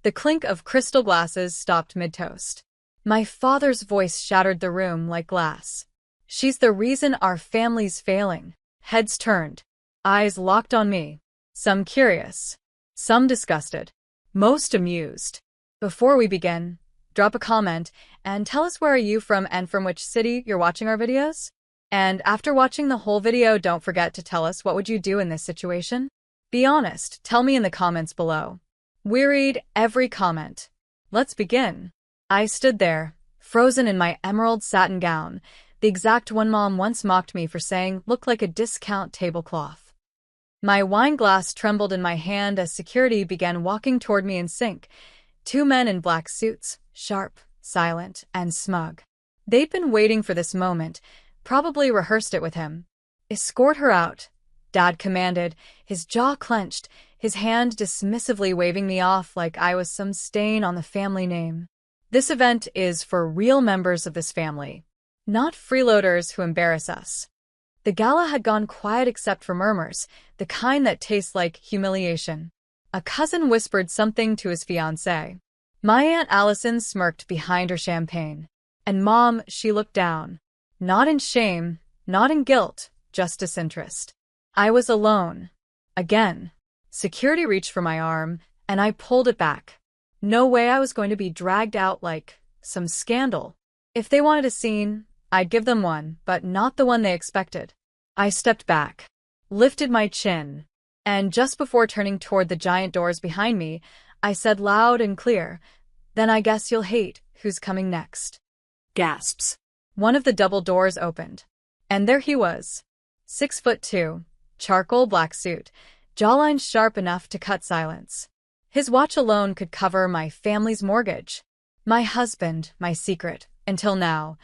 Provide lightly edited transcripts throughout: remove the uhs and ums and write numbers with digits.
The clink of crystal glasses stopped mid-toast. My father's voice shattered the room like glass. She's the reason our family's failing. Heads turned. Eyes locked on me. Some curious. Some disgusted. Most amused. Before we begin, drop a comment and tell us where are you from and from which city you're watching our videos? And after watching the whole video, don't forget to tell us what would you do in this situation? Be honest, tell me in the comments below. We read every comment. Let's begin. I stood there, frozen in my emerald satin gown, the exact one Mom once mocked me for saying looked like a discount tablecloth. My wine glass trembled in my hand as security began walking toward me in sync. Two men in black suits, sharp, silent, and smug. They'd been waiting for this moment, probably rehearsed it with him. Escort her out, Dad commanded, his jaw clenched, his hand dismissively waving me off like I was some stain on the family name. This event is for real members of this family, not freeloaders who embarrass us. The gala had gone quiet except for murmurs, the kind that taste like humiliation. A cousin whispered something to his fiancé. My Aunt Allison smirked behind her champagne. And Mom, she looked down. Not in shame, not in guilt, just disinterest. I was alone. Again. Security reached for my arm, and I pulled it back. No way I was going to be dragged out like some scandal. If they wanted a scene, I'd give them one, but not the one they expected. I stepped back, lifted my chin, and just before turning toward the giant doors behind me, I said loud and clear, "Then I guess you'll hate who's coming next." Gasps. One of the double doors opened, and there he was. 6'2", charcoal black suit, jawline sharp enough to cut silence. His watch alone could cover my family's mortgage. My husband, my secret, until now,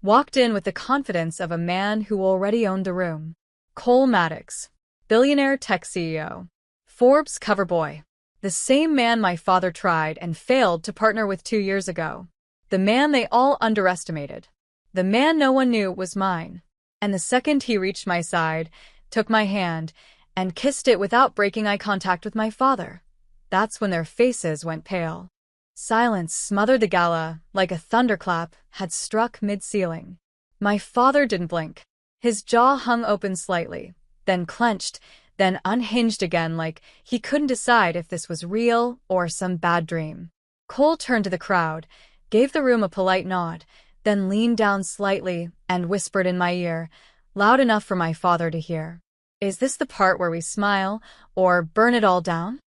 walked in with the confidence of a man who already owned the room. Cole Maddox, billionaire tech CEO, Forbes cover boy, the same man my father tried and failed to partner with 2 years ago. The man they all underestimated. The man no one knew was mine. And the second he reached my side, took my hand, and kissed it without breaking eye contact with my father. That's when their faces went pale. Silence smothered the gala like a thunderclap had struck mid-ceiling. My father didn't blink. His jaw hung open slightly, then clenched, then unhinged again like he couldn't decide if this was real or some bad dream. Cole turned to the crowd, gave the room a polite nod, then leaned down slightly and whispered in my ear, loud enough for my father to hear. "Is this the part where we smile, or burn it all down?"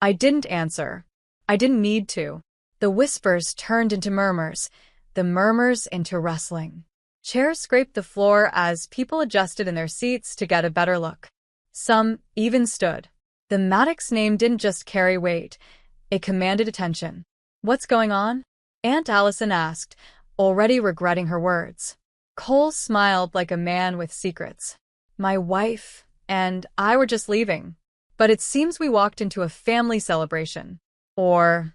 I didn't answer. I didn't need to. The whispers turned into murmurs, the murmurs into rustling. Chairs scraped the floor as people adjusted in their seats to get a better look. Some even stood. The Maddox name didn't just carry weight, it commanded attention. "What's going on?" Aunt Allison asked, already regretting her words. Cole smiled like a man with secrets. "My wife and I were just leaving, but it seems we walked into a family celebration. Or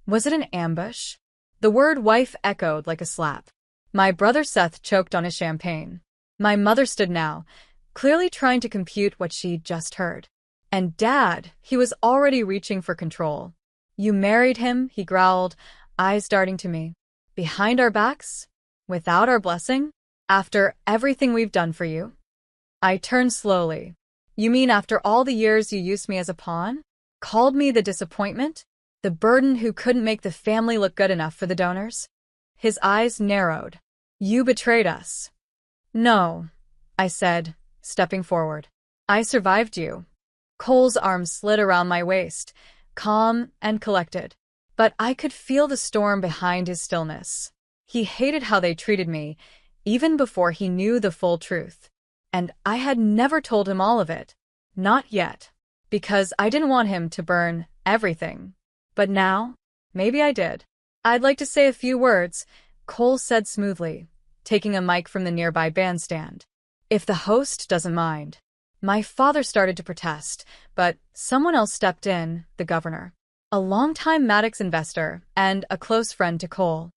was it an ambush?" The word wife echoed like a slap. My brother Seth choked on his champagne. My mother stood now, clearly trying to compute what she'd just heard. And Dad, he was already reaching for control. "You married him," he growled, eyes darting to me. "Behind our backs? Without our blessing? After everything we've done for you?" I turned slowly. "You mean after all the years you used me as a pawn? Called me the disappointment? The burden who couldn't make the family look good enough for the donors?" His eyes narrowed. "You betrayed us." "No," I said, stepping forward. "I survived you." Cole's arm slid around my waist, calm and collected. But I could feel the storm behind his stillness. He hated how they treated me, even before he knew the full truth. And I had never told him all of it. Not yet. Because I didn't want him to burn everything. But now, maybe I did. "I'd like to say a few words," Cole said smoothly, taking a mic from the nearby bandstand. "If the host doesn't mind." My father started to protest, but someone else stepped in, the governor. A longtime Maddox investor and a close friend to Cole.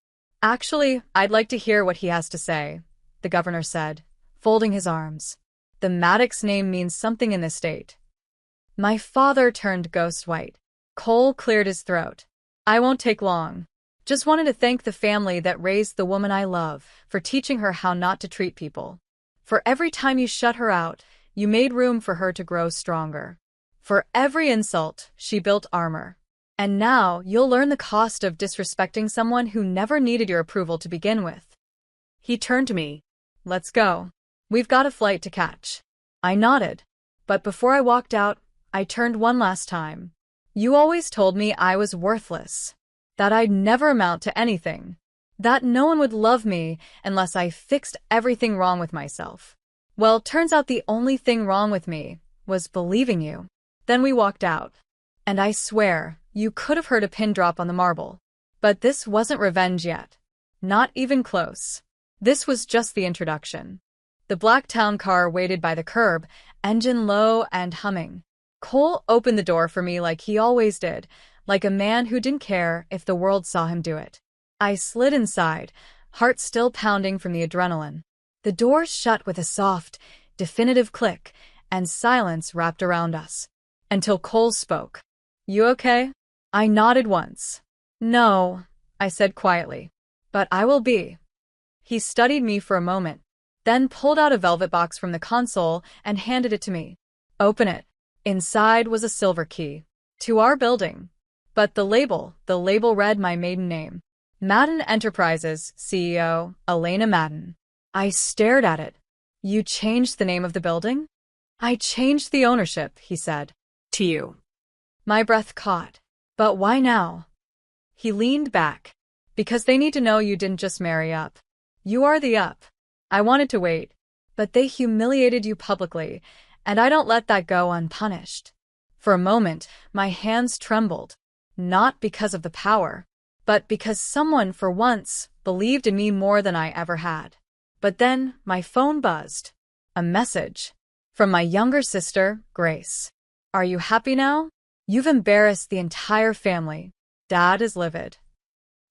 "Actually, I'd like to hear what he has to say," the governor said, folding his arms. "The Maddox name means something in this state." My father turned ghost white. Cole cleared his throat. I won't take long. Just wanted to thank the family that raised the woman I love for teaching her how not to treat people. For every time you shut her out, you made room for her to grow stronger. For every insult, she built armor. And now you'll learn the cost of disrespecting someone who never needed your approval to begin with. He turned to me. Let's go. We've got a flight to catch. I nodded. But before I walked out, I turned one last time. You always told me I was worthless. That I'd never amount to anything. That no one would love me unless I fixed everything wrong with myself. Well, turns out the only thing wrong with me was believing you. Then we walked out. And I swear, you could have heard a pin drop on the marble. But this wasn't revenge yet. Not even close. This was just the introduction. The black town car waited by the curb, engine low and humming. Cole opened the door for me like he always did, like a man who didn't care if the world saw him do it. I slid inside, heart still pounding from the adrenaline. The doors shut with a soft, definitive click, and silence wrapped around us. Until Cole spoke. You okay? I nodded once. No, I said quietly. But I will be. He studied me for a moment, then pulled out a velvet box from the console and handed it to me. Open it. Inside was a silver key. To our building. But the label read my maiden name. Madden Enterprises, CEO, Elena Madden. I stared at it. You changed the name of the building? I changed the ownership, he said. To you. My breath caught. But why now? He leaned back. Because they need to know you didn't just marry up. You are the up. I wanted to wait, but they humiliated you publicly, and I don't let that go unpunished. For a moment, my hands trembled. Not because of the power, but because someone, for once, believed in me more than I ever had. But then, my phone buzzed. A message. From my younger sister, Grace. Are you happy now? You've embarrassed the entire family. Dad is livid.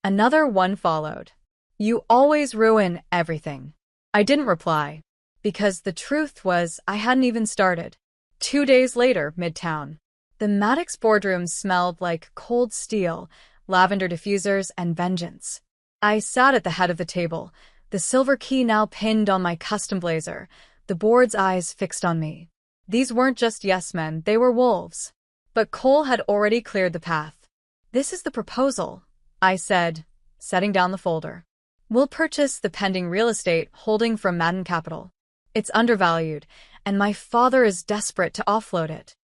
Another one followed. You always ruin everything. I didn't reply. Because the truth was, I hadn't even started. 2 days later, Midtown. The Maddox boardroom smelled like cold steel, lavender diffusers, and vengeance. I sat at the head of the table, the silver key now pinned on my custom blazer, the board's eyes fixed on me. These weren't just yes men, they were wolves. But Cole had already cleared the path. This is the proposal, I said, setting down the folder. We'll purchase the pending real estate holding from Madden Capital. It's undervalued, and my father is desperate to offload it.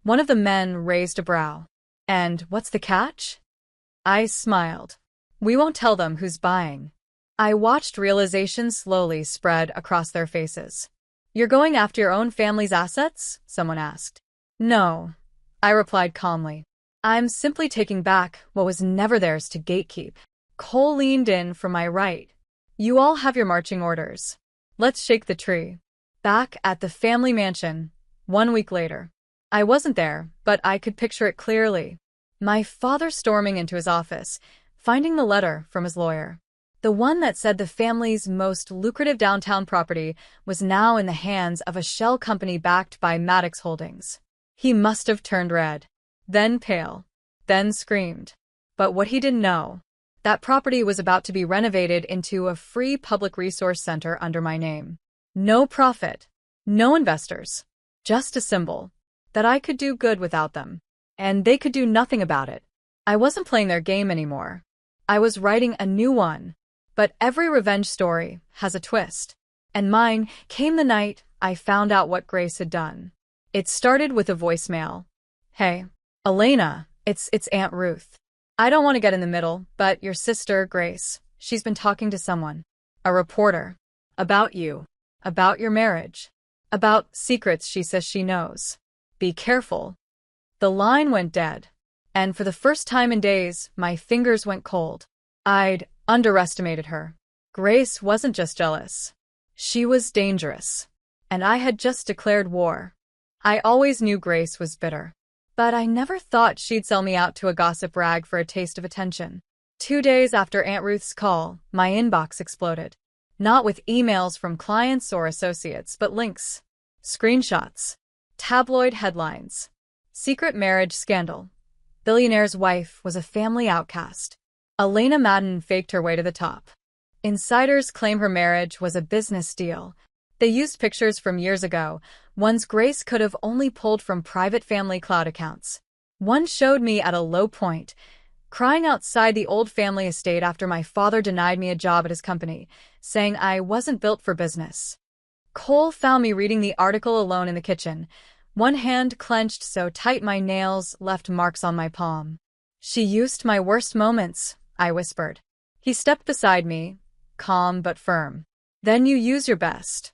One of the men raised a brow. And what's the catch? I smiled. We won't tell them who's buying. I watched realization slowly spread across their faces. You're going after your own family's assets? Someone asked. No, I replied calmly. I'm simply taking back what was never theirs to gatekeep. Cole leaned in from my right. You all have your marching orders. Let's shake the tree. Back at the family mansion, 1 week later. I wasn't there, but I could picture it clearly. My father storming into his office, finding the letter from his lawyer. The one that said the family's most lucrative downtown property was now in the hands of a shell company backed by Maddox Holdings. He must have turned red, then pale, then screamed. But what he didn't know, that property was about to be renovated into a free public resource center under my name. No profit, no investors, just a symbol that I could do good without them, and they could do nothing about it. I wasn't playing their game anymore. I was writing a new one, but every revenge story has a twist, and mine came the night I found out what Grace had done. It started with a voicemail. Hey, Elena, it's Aunt Ruth. I don't want to get in the middle, but your sister, Grace, she's been talking to someone, a reporter, about you, about your marriage, about secrets she says she knows. Be careful. The line went dead, and for the first time in days, my fingers went cold. I'd underestimated her. Grace wasn't just jealous. She was dangerous. And I had just declared war. I always knew Grace was bitter. But I never thought she'd sell me out to a gossip rag for a taste of attention. 2 days after Aunt Ruth's call, my inbox exploded. Not with emails from clients or associates, but links, screenshots, tabloid headlines, secret marriage scandal. Billionaire's wife was a family outcast. Elena Madden faked her way to the top. Insiders claim her marriage was a business deal. They used pictures from years ago, ones Grace could have only pulled from private family cloud accounts. One showed me at a low point, crying outside the old family estate after my father denied me a job at his company, saying I wasn't built for business. Cole found me reading the article alone in the kitchen, one hand clenched so tight my nails left marks on my palm. "She used my worst moments," I whispered. He stepped beside me, calm but firm. "Then you use your best."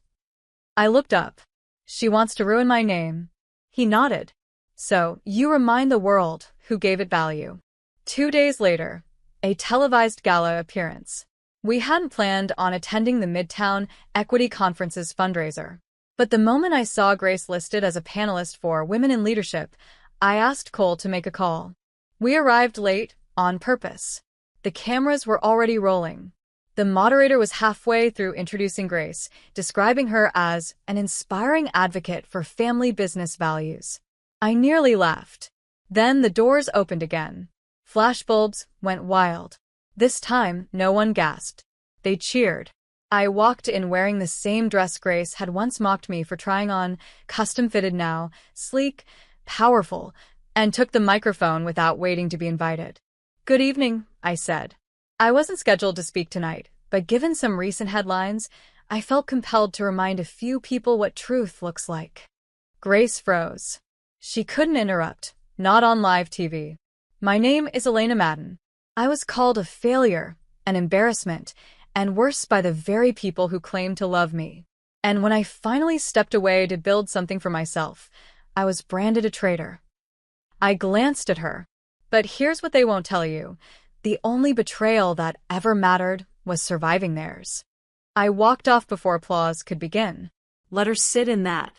I looked up. "She wants to ruin my name." He nodded. "So, you remind the world who gave it value." 2 days later, a televised gala appearance. We hadn't planned on attending the Midtown Equity Conference's fundraiser. But the moment I saw Grace listed as a panelist for Women in Leadership, I asked Cole to make a call. We arrived late, on purpose. The cameras were already rolling. The moderator was halfway through introducing Grace, describing her as an inspiring advocate for family business values. I nearly laughed. Then the doors opened again. Flashbulbs went wild. This time, no one gasped. They cheered. I walked in wearing the same dress Grace had once mocked me for trying on, custom-fitted now, sleek, powerful, and took the microphone without waiting to be invited. "Good evening," I said. I wasn't scheduled to speak tonight, but given some recent headlines, I felt compelled to remind a few people what truth looks like. Grace froze. She couldn't interrupt, not on live TV. "My name is Elena Madden. I was called a failure, an embarrassment, and worse by the very people who claimed to love me. And when I finally stepped away to build something for myself, I was branded a traitor." I glanced at her. But here's what they won't tell you. The only betrayal that ever mattered was surviving theirs. I walked off before applause could begin. Let her sit in that.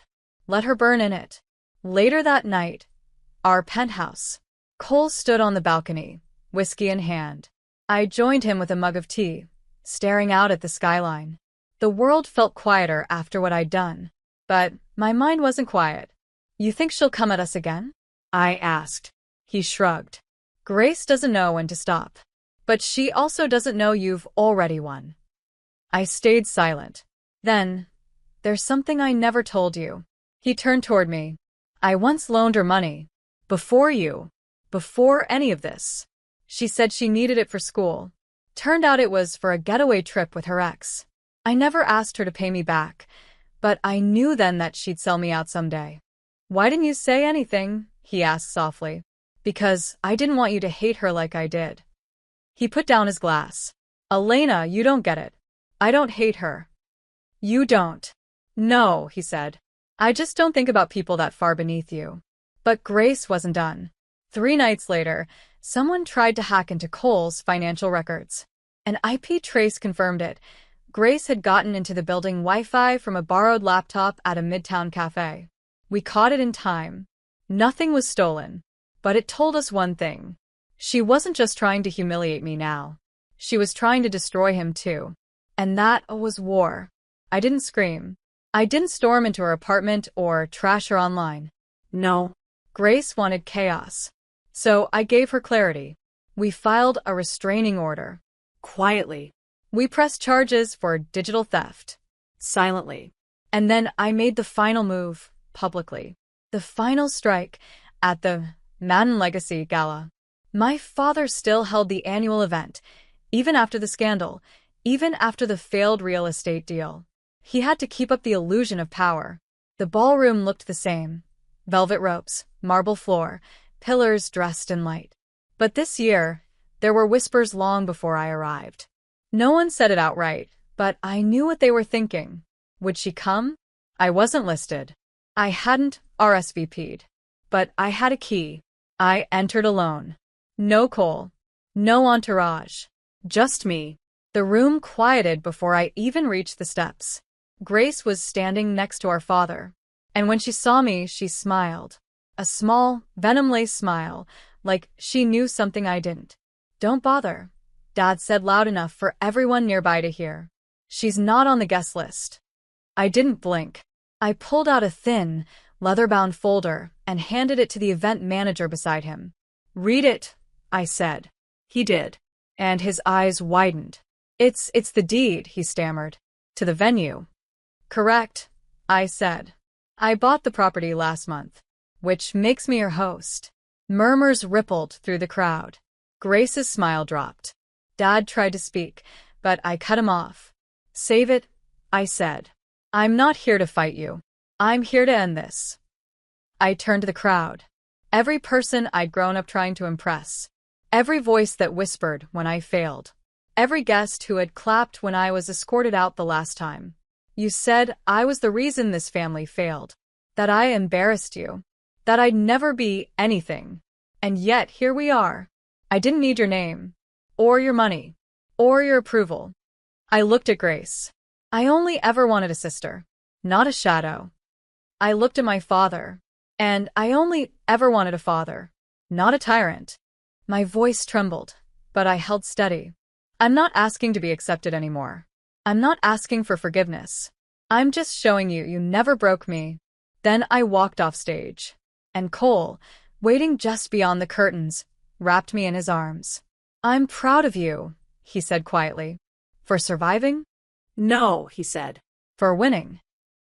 Let her burn in it. Later that night, our penthouse. Cole stood on the balcony, whiskey in hand. I joined him with a mug of tea, staring out at the skyline. The world felt quieter after what I'd done. But my mind wasn't quiet. "You think she'll come at us again?" I asked. He shrugged. "Grace doesn't know when to stop. But she also doesn't know you've already won." I stayed silent. Then, "There's something I never told you." He turned toward me. "I once loaned her money. Before you. Before any of this. She said she needed it for school. Turned out it was for a getaway trip with her ex. I never asked her to pay me back, but I knew then that she'd sell me out someday." "Why didn't you say anything?" he asked softly. "Because I didn't want you to hate her like I did." He put down his glass. "Elena, you don't get it. I don't hate her." "You don't." "No," he said. "I just don't think about people that far beneath you." But Grace wasn't done. 3 nights later, someone tried to hack into Cole's financial records. An IP trace confirmed it. Grace had gotten into the building Wi-Fi from a borrowed laptop at a Midtown cafe. We caught it in time. Nothing was stolen. But it told us one thing. She wasn't just trying to humiliate me now. She was trying to destroy him too. And that was war. I didn't scream. I didn't storm into her apartment or trash her online. No. Grace wanted chaos. So I gave her clarity. We filed a restraining order. Quietly. We pressed charges for digital theft. Silently. And then I made the final move, publicly. The final strike, at the Madden Legacy Gala. My father still held the annual event, even after the scandal, even after the failed real estate deal. He had to keep up the illusion of power. The ballroom looked the same. Velvet ropes, marble floor, pillars dressed in light. But this year, there were whispers long before I arrived. No one said it outright, but I knew what they were thinking. Would she come? I wasn't listed. I hadn't RSVP'd. But I had a key. I entered alone. No Cole. No entourage. Just me. The room quieted before I even reached the steps. Grace was standing next to our father. And when she saw me, she smiled. A small, venom-laced smile, like she knew something I didn't. "Don't bother," Dad said loud enough for everyone nearby to hear. "She's not on the guest list." I didn't blink. I pulled out a thin, leather-bound folder and handed it to the event manager beside him. Read it, I said. He did, and his eyes widened. It's the deed, he stammered. To the venue. Correct, I said. I bought the property last month, which makes me your host. Murmurs rippled through the crowd. Grace's smile dropped. Dad tried to speak, but I cut him off. Save it, I said. I'm not here to fight you. I'm here to end this. I turned to the crowd. Every person I'd grown up trying to impress. Every voice that whispered when I failed. Every guest who had clapped when I was escorted out the last time. You said I was the reason this family failed. That I embarrassed you. That I'd never be anything. And yet here we are. I didn't need your name. Or your money. Or your approval. I looked at Grace. I only ever wanted a sister. Not a shadow. I looked at my father. And I only ever wanted a father. Not a tyrant. My voice trembled, but I held steady. I'm not asking to be accepted anymore. I'm not asking for forgiveness. I'm just showing you you never broke me. Then I walked off stage. And Cole, waiting just beyond the curtains, wrapped me in his arms. I'm proud of you, he said quietly. For surviving? No, he said. For winning.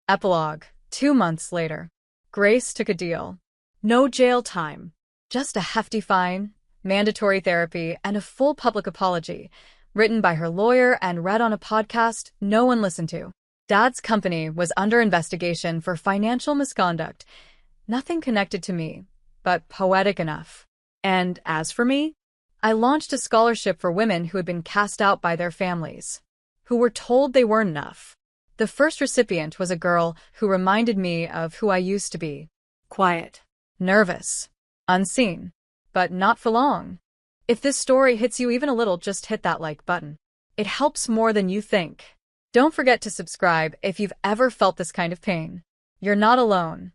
Epilogue. 2 months later. Grace took a deal. No jail time. Just a hefty fine, mandatory therapy, and a full public apology, written by her lawyer and read on a podcast no one listened to. Dad's company was under investigation for financial misconduct. Nothing connected to me, but poetic enough. And as for me, I launched a scholarship for women who had been cast out by their families, who were told they weren't enough. The first recipient was a girl who reminded me of who I used to be. Quiet. Nervous. Unseen. But not for long. If this story hits you even a little, just hit that like button. It helps more than you think. Don't forget to subscribe if you've ever felt this kind of pain. You're not alone.